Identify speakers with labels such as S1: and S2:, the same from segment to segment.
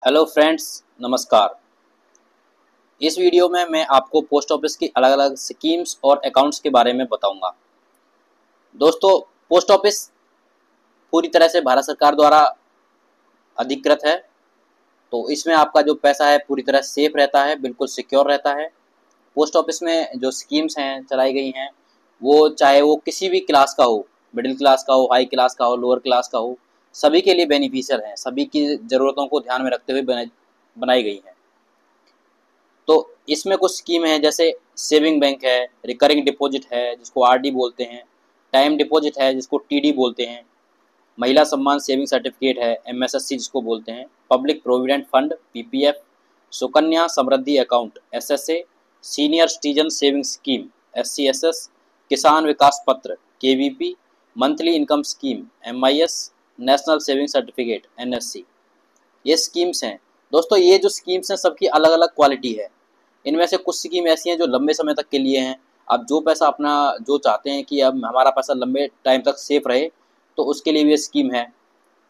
S1: Hello friends, नमस्कार। इस video में मैं आपको पोस्ट ऑफिस की अलग अलग स्कीम्स और अकाउंट्स के बारे में बताऊंगा। दोस्तों, पोस्ट ऑफिस पूरी तरह से भारत सरकार द्वारा अधिकृत है, तो इसमें आपका जो पैसा है पूरी तरह सेफ रहता है, बिल्कुल सिक्योर रहता है। पोस्ट ऑफिस में जो स्कीम्स हैं चलाई गई हैं, वो चाहे वो किसी भी क्लास का हो, मिडिल क्लास का हो, हाई क्लास का हो, लोअर क्लास का हो, सभी के लिए बेनिफिशियल हैं, सभी की ज़रूरतों को ध्यान में रखते हुए बनाई गई हैं। तो इसमें कुछ स्कीम है, जैसे सेविंग बैंक है, रिकरिंग डिपॉजिट है जिसको आरडी बोलते हैं, टाइम डिपॉजिट है जिसको टीडी बोलते हैं, महिला सम्मान सेविंग सर्टिफिकेट है एमएसएससी जिसको बोलते हैं, public provident fund PPF, Sukanya Samriddhi account SSA, senior citizen saving scheme SCSS, Kisan Vikas Patra KVP, monthly income scheme MIS, national saving certificate NSC, ये स्कीम्स हैं। दोस्तों, ये जो स्कीम्स हैं सबकी अलग अलग क्वालिटी है। इनमें से कुछ स्कीम ऐसी हैं जो लंबे समय तक के लिए हैं। आप जो पैसा अपना जो चाहते हैं कि अब हमारा पैसा लंबे टाइम तक सेफ रहे, तो उसके लिए भी ये स्कीम है।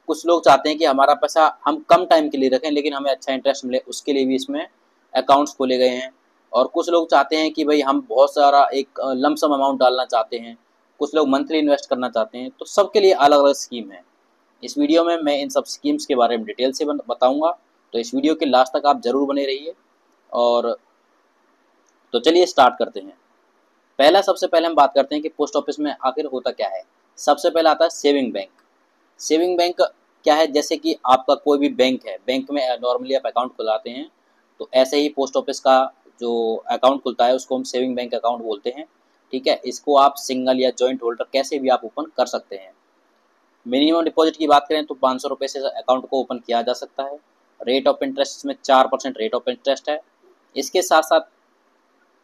S1: कुछ लोग चाहते हैं कि हमारा पैसा हम कम टाइम के लिए रखें लेकिन हमें अच्छा इंटरेस्ट मिले, उसके लिए भी इसमें अकाउंट्स खोले गए हैं। और कुछ लोग चाहते हैं कि भाई हम बहुत सारा एक लमसम अमाउंट डालना चाहते हैं, कुछ लोग मंथली इन्वेस्ट करना चाहते हैं, तो सबके लिए अलग अलग स्कीम है। इस वीडियो में मैं इन सब स्कीम्स के बारे में डिटेल से बताऊंगा, तो इस वीडियो के लास्ट तक आप ज़रूर बने रहिए। और तो चलिए स्टार्ट करते हैं। सबसे पहले हम बात करते हैं कि पोस्ट ऑफिस में आखिर होता क्या है। सबसे पहले आता है सेविंग बैंक। सेविंग बैंक क्या है? जैसे कि आपका कोई भी बैंक है, बैंक में नॉर्मली आप अकाउंट खुलाते हैं, तो ऐसे ही पोस्ट ऑफिस का जो अकाउंट खुलता है उसको हम सेविंग बैंक अकाउंट बोलते हैं। ठीक है, इसको आप सिंगल या जॉइंट होल्डर कैसे भी आप ओपन कर सकते हैं। मिनिमम डिपॉजिट की बात करें तो 500 रुपये से अकाउंट को ओपन किया जा सकता है। रेट ऑफ इंटरेस्ट इसमें 4% रेट ऑफ इंटरेस्ट है। इसके साथ साथ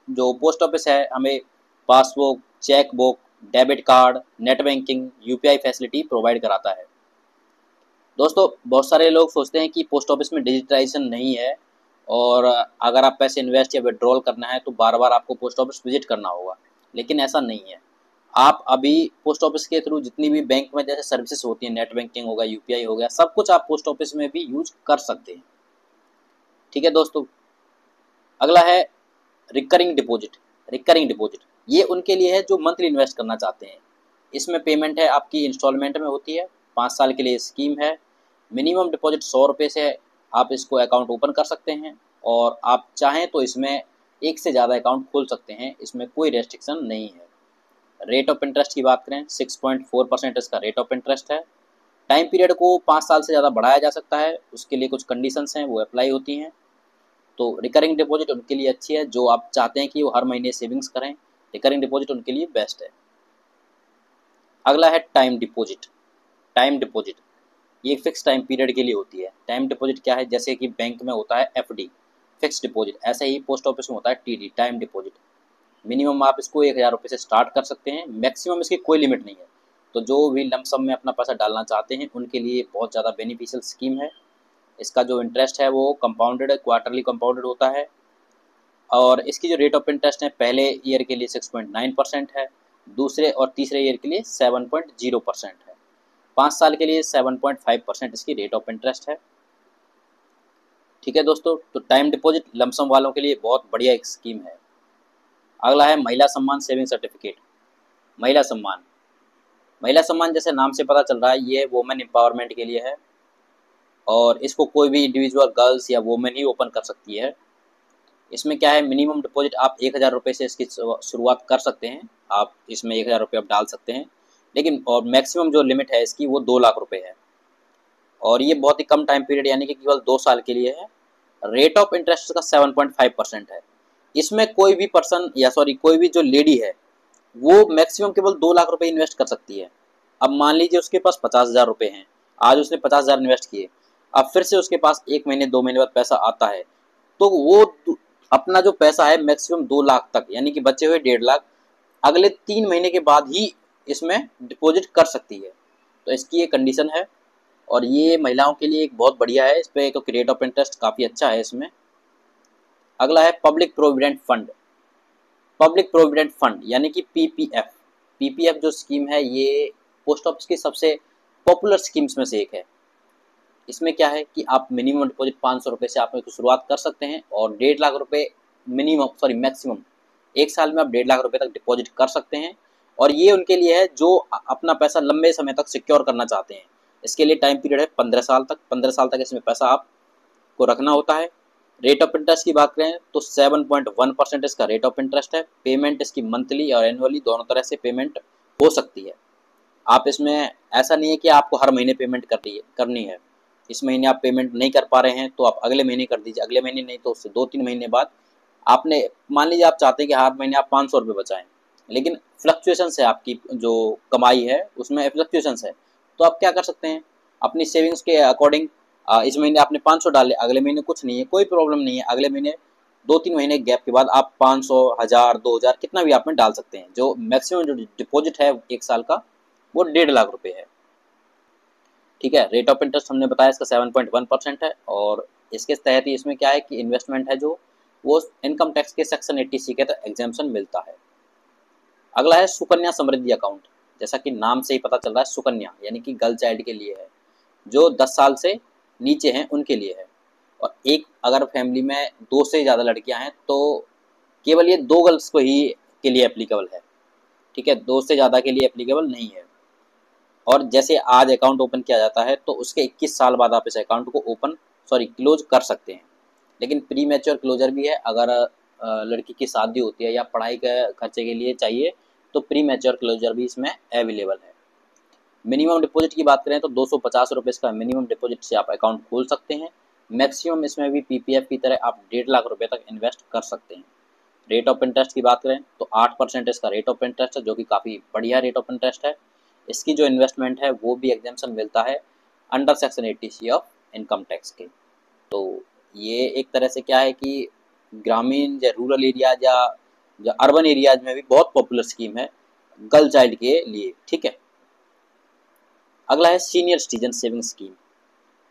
S1: जो पोस्ट ऑफिस है हमें passbook, cheque book, debit card, net banking, UPI facility provide कराता है। दोस्तों, बहुत सारे लोग सोचते हैं कि पोस्ट ऑफिस में डिजिटलाइजेशन नहीं है और अगर आप पैसे इन्वेस्ट या विड्रॉल करना है तो बार बार आपको पोस्ट ऑफिस विजिट करना होगा, लेकिन ऐसा नहीं है। आप अभी पोस्ट ऑफिस के थ्रू जितनी भी बैंक में जैसे सर्विसेज होती हैं, नेट बैंकिंग हो गया, यूपीआई हो गया, सब कुछ आप पोस्ट ऑफिस में भी यूज कर सकते हैं। ठीक है दोस्तों, अगला है रिकरिंग डिपॉजिट। रिकरिंग डिपॉजिट ये उनके लिए है जो मंथली इन्वेस्ट करना चाहते हैं। इसमें पेमेंट है आपकी इंस्टॉलमेंट में होती है। 5 साल के लिए स्कीम है। मिनिमम डिपॉजिट 100 रुपये से आप इसको अकाउंट ओपन कर सकते हैं, और आप चाहें तो इसमें एक से ज़्यादा अकाउंट खोल सकते हैं, इसमें कोई रेस्ट्रिक्शन नहीं है। रेट ऑफ इंटरेस्ट की बात करें, 6.4% इसका रेट ऑफ इंटरेस्ट है। टाइम पीरियड को 5 साल से ज़्यादा बढ़ाया जा सकता है, उसके लिए कुछ कंडीशंस हैं वो अप्लाई होती हैं। तो रिकरिंग डिपॉजिट उनके लिए अच्छी है जो आप चाहते हैं कि वो हर महीने सेविंग्स करें। रिकरिंग डिपॉजिट उनके लिए बेस्ट है। अगला है टाइम डिपॉजिट। टाइम डिपॉजिट ये फिक्स टाइम पीरियड के लिए होती है। टाइम डिपॉजिट क्या है? जैसे कि बैंक में होता है एफडी, फिक्स डिपॉजिट, ऐसे ही पोस्ट ऑफिस में होता है टीडी, टाइम डिपॉजिट। मिनिमम आप इसको 1000 रुपये से स्टार्ट कर सकते हैं, मैक्सिमम इसकी कोई लिमिट नहीं है। तो जो भी लमसम में अपना पैसा डालना चाहते हैं उनके लिए बहुत ज़्यादा बेनिफिशियल स्कीम है। इसका जो इंटरेस्ट है वो कंपाउंडेड, क्वार्टरली कंपाउंडेड होता है। और इसकी जो रेट ऑफ इंटरेस्ट है पहले ईयर के लिए 6.9% है, दूसरे और तीसरे ईयर के लिए 7.0% है, 5 साल के लिए 7.5% इसकी रेट ऑफ इंटरेस्ट है। ठीक है दोस्तों, तो टाइम डिपॉजिट लमसम वालों के लिए बहुत बढ़िया एक स्कीम है। अगला है महिला सम्मान सेविंग सर्टिफिकेट। महिला सम्मान, महिला सम्मान जैसे नाम से पता चल रहा है ये वुमेन एम्पावरमेंट के लिए है, और इसको कोई भी इंडिविजुअल गर्ल्स या वुमेन ही ओपन कर सकती है। इसमें क्या है, मिनिमम डिपॉजिट आप 1000 रुपये से इसकी शुरुआत कर सकते हैं। आप इसमें 1000 रुपये आप डाल सकते हैं, लेकिन और मैक्सिमम जो लिमिट है इसकी वो 2 लाख रुपये है। और ये बहुत ही कम टाइम पीरियड यानी कि केवल 2 साल के लिए है। रेट ऑफ इंटरेस्ट का 7.5% है। इसमें कोई भी पर्सन या सॉरी कोई भी जो लेडी है वो मैक्सिमम केवल 2 लाख रुपये इन्वेस्ट कर सकती है। अब मान लीजिए उसके पास 50,000 रुपये हैं, आज उसने 50,000 इन्वेस्ट किए, अब फिर से उसके पास 1 महीने 2 महीने बाद पैसा आता है, तो वो अपना जो पैसा है मैक्सिमम 2 लाख तक यानी कि बचे हुए 1.5 लाख अगले 3 महीने के बाद ही इसमें डिपॉजिट कर सकती है। तो इसकी ये कंडीशन है, और ये महिलाओं के लिए एक बहुत बढ़िया है। इस पर एक रेट ऑफ इंटरेस्ट काफ़ी अच्छा है इसमें। अगला है public provident fund. Public provident fund यानी कि पीपीएफ। पीपीएफ जो स्कीम है ये पोस्ट ऑफिस की सबसे पॉपुलर स्कीम्स में से एक है। इसमें क्या है कि आप मिनिमम डिपॉजिट 500 रुपये से आप शुरुआत कर सकते हैं और 1.5 लाख रुपये मैक्सिमम 1 साल में आप 1.5 लाख रुपये तक डिपॉजिट कर सकते हैं। और ये उनके लिए है जो अपना पैसा लंबे समय तक सिक्योर करना चाहते हैं। इसके लिए टाइम पीरियड है 15 साल तक। 15 साल तक इसमें पैसा आपको रखना होता है। रेट ऑफ इंटरेस्ट की बात करें तो 7.1% इसका रेट ऑफ इंटरेस्ट है। पेमेंट इसकी मंथली और एनुअली दोनों तरह से पेमेंट हो सकती है। आप इसमें ऐसा नहीं है कि आपको हर महीने पेमेंट करनी है। इस महीने आप पेमेंट नहीं कर पा रहे हैं तो आप अगले महीने कर दीजिए, अगले महीने नहीं तो उससे 2-3 महीने बाद आपने मान लीजिए आप चाहते हैं कि हर महीने आप 500 रुपये बचाएं, लेकिन फ्लक्चुएशंस है आपकी जो कमाई है उसमें फ्लक्चुएशंस है। तो आप क्या कर सकते हैं अपनी सेविंग्स के अकॉर्डिंग, इस महीने आपने 500 डाले, अगले महीने कुछ नहीं है, कोई प्रॉब्लम नहीं है, अगले महीने 2-3 महीने गैप के बाद आप 500, 1000, 2000 कितना भी आप में डाल सकते हैं। जो मैक्सिमम जो डिपॉजिट है 1 साल का वो 1.5 लाख रुपये है। ठीक है, रेट ऑफ इंटरेस्ट हमने बताया इसका 7.1% है और इसके तहत ही इसमें क्या है कि इन्वेस्टमेंट है जो वो इनकम टैक्स के सेक्शन 80C के तहत एग्जाम्पशन मिलता है। अगला है सुकन्या समृद्धि अकाउंट। जैसा कि नाम से ही पता चल रहा है, सुकन्या यानी कि गर्ल चाइल्ड के लिए है, जो 10 साल से नीचे हैं उनके लिए है। और एक अगर फैमिली में 2 से ज़्यादा लड़कियां हैं तो केवल ये 2 गर्ल्स को ही के लिए एप्लीकेबल है। ठीक है, 2 से ज़्यादा के लिए एप्लीकेबल नहीं है। और जैसे आज अकाउंट ओपन किया जाता है तो उसके 21 साल बाद आप इस अकाउंट को क्लोज कर सकते हैं। लेकिन प्री मैच्योर क्लोजर भी है। अगर लड़की की शादी होती है या पढ़ाई के खर्चे के लिए चाहिए तो प्री मैच्योर क्लोजर भी इसमें अवेलेबल है। मिनिमम डिपॉजिट की बात करें तो 250 रुपये का मिनिमम डिपॉजिट से आप अकाउंट खोल सकते हैं। मैक्सिमम इसमें भी पीपीएफ की तरह आप 1.5 लाख रुपये तक इन्वेस्ट कर सकते हैं। रेट ऑफ इंटरेस्ट की बात करें तो 8% इसका रेट ऑफ इंटरेस्ट है, जो कि काफ़ी बढ़िया रेट ऑफ इंटरेस्ट है। इसकी जो इन्वेस्टमेंट है वो भी एग्जाम्पशन मिलता है under section 80C of income tax के। तो ये एक तरह से क्या है कि ग्रामीण या रूरल एरियाज या अर्बन एरियाज में भी बहुत पॉपुलर स्कीम है गर्ल चाइल्ड के लिए। ठीक है, अगला है सीनियर सिटीजन सेविंग स्कीम।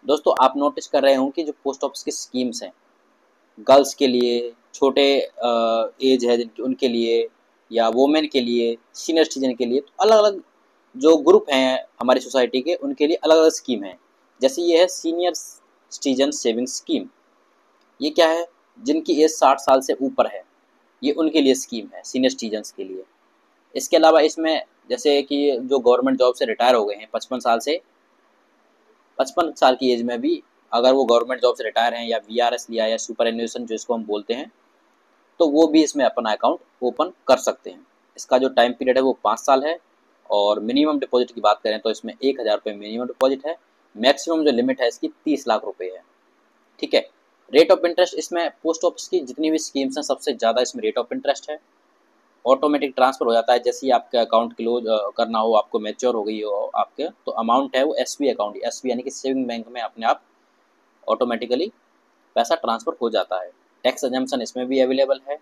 S1: दोस्तों आप नोटिस कर रहे हों कि जो पोस्ट ऑफिस की स्कीम्स हैं गर्ल्स के लिए, छोटे एज है जिनकी उनके लिए, या वोमेन के लिए, सीनियर सिटीजन के लिए, तो अलग अलग जो ग्रुप हैं हमारी सोसाइटी के उनके लिए अलग अलग स्कीम है। जैसे ये है सीनियर सिटीजन सेविंग स्कीम। ये क्या है, जिनकी एज 60 साल से ऊपर है ये उनके लिए स्कीम है, सीनियर सिटीजन्स के लिए। इसके अलावा इसमें जैसे कि जो गवर्नमेंट जॉब से रिटायर हो गए हैं 55 साल की एज में भी अगर वो गवर्नमेंट जॉब से रिटायर हैं या वीआरएस लिया या सुपर एन्युएशन जो इसको हम बोलते हैं, तो वो भी इसमें अपना अकाउंट ओपन कर सकते हैं। इसका जो टाइम पीरियड है वो 5 साल है। और मिनिमम डिपॉजिट की बात करें तो इसमें 1000 रुपये मिनिमम डिपॉजिट है। मैक्सिमम जो लिमिट है इसकी 30 लाख रुपये है। ठीक है, रेट ऑफ इंटरेस्ट इसमें पोस्ट ऑफिस की जितनी भी स्कीम्स हैं सबसे ज़्यादा इसमें रेट ऑफ इंटरेस्ट है। ऑटोमेटिक ट्रांसफ़र हो जाता है, जैसे ही आपका अकाउंट क्लोज करना हो, आपको मैच्योर हो गई हो आपके, तो अमाउंट है वो एसबी अकाउंट, एसबी यानी कि सेविंग बैंक में अपने आप ऑटोमेटिकली पैसा ट्रांसफ़र हो जाता है। टैक्स एग्जम्पशन इसमें भी अवेलेबल है।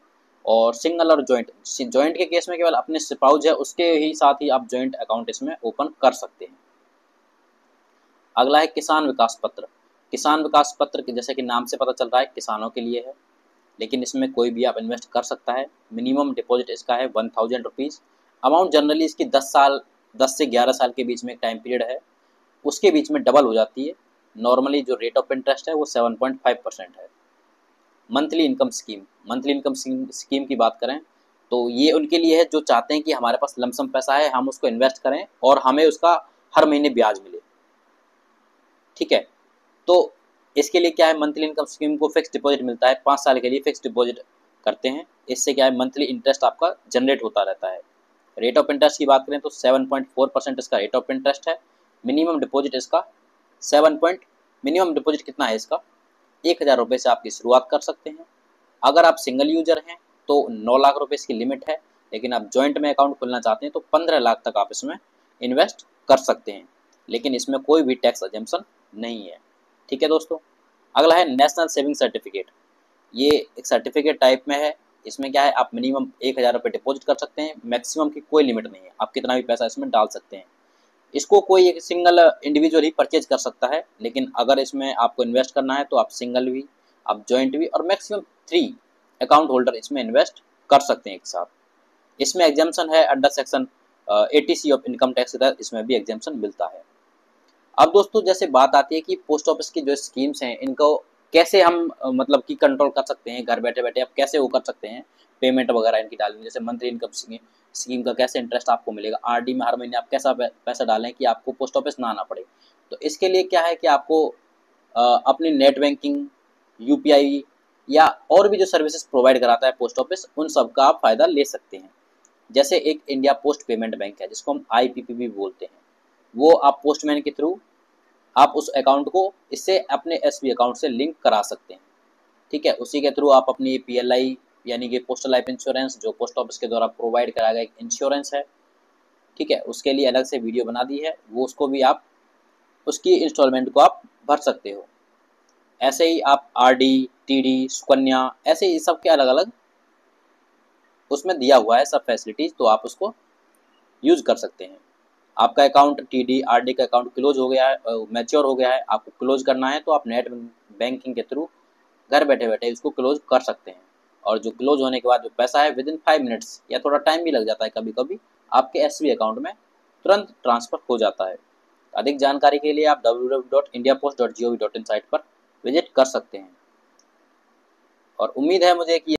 S1: और सिंगल और जॉइंट के केस में केवल अपने स्पाउस है उसके ही साथ ही आप जॉइंट अकाउंट इसमें ओपन कर सकते हैं। अगला है किसान विकास पत्र। किसान विकास पत्र के जैसे कि नाम से पता चल रहा है किसानों के लिए है, लेकिन इसमें कोई भी आप इन्वेस्ट कर सकता है। मिनिमम डिपॉजिट इसका है 1000 रुपीज़। अमाउंट जनरली इसकी 10 से 11 साल के बीच में एक टाइम पीरियड है, उसके बीच में डबल हो जाती है। नॉर्मली जो रेट ऑफ इंटरेस्ट है वो 7.5% है। मंथली इनकम स्कीम की बात करें तो ये उनके लिए है जो चाहते हैं कि हमारे पास लमसम पैसा है, हम उसको इन्वेस्ट करें और हमें उसका हर महीने ब्याज मिले। ठीक है, तो इसके लिए क्या है, मंथली इनकम स्कीम को फिक्स डिपॉजिट मिलता है, 5 साल के लिए फिक्स डिपॉजिट करते हैं। इससे क्या है, मंथली इंटरेस्ट आपका जनरेट होता रहता है। रेट ऑफ इंटरेस्ट की बात करें तो 7.4% इसका रेट ऑफ इंटरेस्ट है। मिनिमम डिपॉजिट इसका मिनिमम डिपॉजिट कितना है इसका, 1000 रुपये से आपकी शुरुआत कर सकते हैं। अगर आप सिंगल यूजर हैं तो 9 लाख रुपये इसकी लिमिट है, लेकिन आप जॉइंट में अकाउंट खोलना चाहते हैं तो 15 लाख तक आप इसमें इन्वेस्ट कर सकते हैं, लेकिन इसमें कोई भी टैक्स एग्जम्पशन नहीं है। ठीक है दोस्तों, अगला है नेशनल सेविंग सर्टिफिकेट। ये एक सर्टिफिकेट टाइप में है। इसमें क्या है, आप मिनिमम 1000 रुपये डिपॉजिट कर सकते हैं, मैक्सिमम की कोई लिमिट नहीं है, आप कितना भी पैसा इसमें डाल सकते हैं। इसको कोई एक सिंगल इंडिविजुअल ही परचेज कर सकता है, लेकिन अगर इसमें आपको इन्वेस्ट करना है तो आप सिंगल भी, आप जॉइंट भी और मैक्सिमम 3 अकाउंट होल्डर इसमें इन्वेस्ट कर सकते हैं एक साथ। इसमें एग्जाम्पशन है under section 80C of income tax के तहत इसमें भी एग्जाम्पशन मिलता है। अब दोस्तों जैसे बात आती है कि पोस्ट ऑफिस की जो स्कीम्स हैं इनको कैसे हम मतलब कि कंट्रोल कर सकते हैं, घर बैठे बैठे आप कैसे वो कर सकते हैं पेमेंट वगैरह इनकी डालनी, जैसे मंथली इनकम स्कीम का कैसे इंटरेस्ट आपको मिलेगा, आरडी में हर महीने आप कैसा पैसा डालें कि आपको पोस्ट ऑफिस ना आना पड़े। तो इसके लिए क्या है कि आपको अपनी नेट बैंकिंग, यूपीआई या और भी जो सर्विसेज प्रोवाइड कराता है पोस्ट ऑफिस, उन सब का आप फ़ायदा ले सकते हैं। जैसे एक इंडिया पोस्ट पेमेंट बैंक है जिसको हम आईपीपीबी बोलते हैं, वो आप पोस्टमैन के थ्रू आप उस अकाउंट को इससे अपने एसबी अकाउंट से लिंक करा सकते हैं। ठीक है, उसी के थ्रू आप अपनी पीएलआई यानी कि पोस्टल लाइफ इंश्योरेंस जो पोस्ट ऑफिस के द्वारा प्रोवाइड कराया गया एक इंश्योरेंस है, ठीक है, उसके लिए अलग से वीडियो बना दी है, वो उसको भी आप उसकी इंस्टॉलमेंट को आप भर सकते हो। ऐसे ही आप आरडी, टीडी, सुकन्या, ऐसे ही सबके अलग अलग उसमें दिया हुआ है सब फैसिलिटीज़, तो आप उसको यूज़ कर सकते हैं। आपका अकाउंट टीडी, आरडी का अकाउंट क्लोज हो गया है, मैच्योर हो गया है, आपको क्लोज करना है तो आप नेट बैंकिंग के थ्रू घर बैठे बैठे इसको क्लोज कर सकते हैं। और जो क्लोज होने के बाद जो पैसा है विदिन 5 मिनट्स या थोड़ा टाइम भी लग जाता है कभी कभी, आपके एसबी अकाउंट में तुरंत ट्रांसफ़र हो जाता है। अधिक जानकारी के लिए आप www.indiapost.gov.in साइट पर विजिट कर सकते हैं। और उम्मीद है मुझे कि